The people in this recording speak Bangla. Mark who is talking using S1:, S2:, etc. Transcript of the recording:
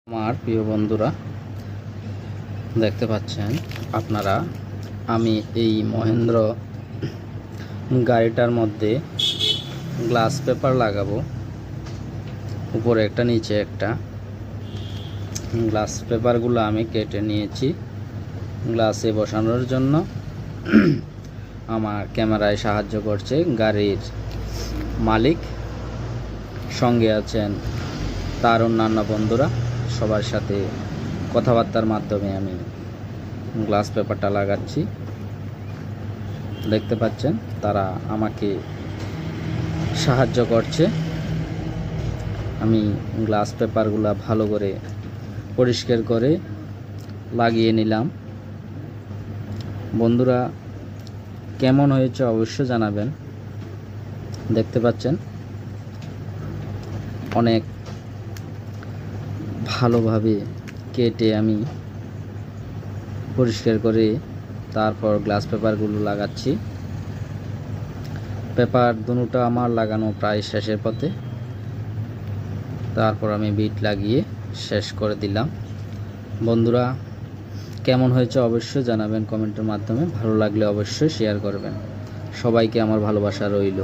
S1: আমার প্রিয় বন্ধুরা, দেখতে পাচ্ছেন আপনারা, আমি এই মহেন্দ্র গাড়িটার মধ্যে গ্লাস পেপার লাগাবো। উপরে একটা, নিচে একটা। গ্লাস পেপারগুলো আমি কেটে নিয়েছি গ্লাসে বসানোর জন্য। আমার ক্যামেরায় সাহায্য করছে গাড়ির মালিক, সঙ্গে আছেন তার অন্যান্য বন্ধুরা। সবার সাথে কথাবার্তার মাধ্যমে আমি গ্লাস পেপারটা লাগাচ্ছি। দেখতে পাচ্ছেন তারা আমাকে সাহায্য করছে। আমি গ্লাস পেপারগুলো ভালো করে পরিষ্কার করে লাগিয়ে নিলাম। বন্ধুরা, কেমন হয়েছে অবশ্যই জানাবেন। দেখতে পাচ্ছেন অনেক ভালোভাবে কেটে আমি পরিষ্কার করে তারপর গ্লাস পেপারগুলো লাগাচ্ছি। পেপার দুটোটা আমার লাগানো প্রায় শেষের পথে। তারপর আমি বিট লাগিয়ে শেষ করে দিলাম। বন্ধুরা, কেমন হয়েছে অবশ্যই জানাবেন কমেন্টের মাধ্যমে। ভালো লাগলে অবশ্যই শেয়ার করবেন। সবাইকে আমার ভালোবাসা রইল।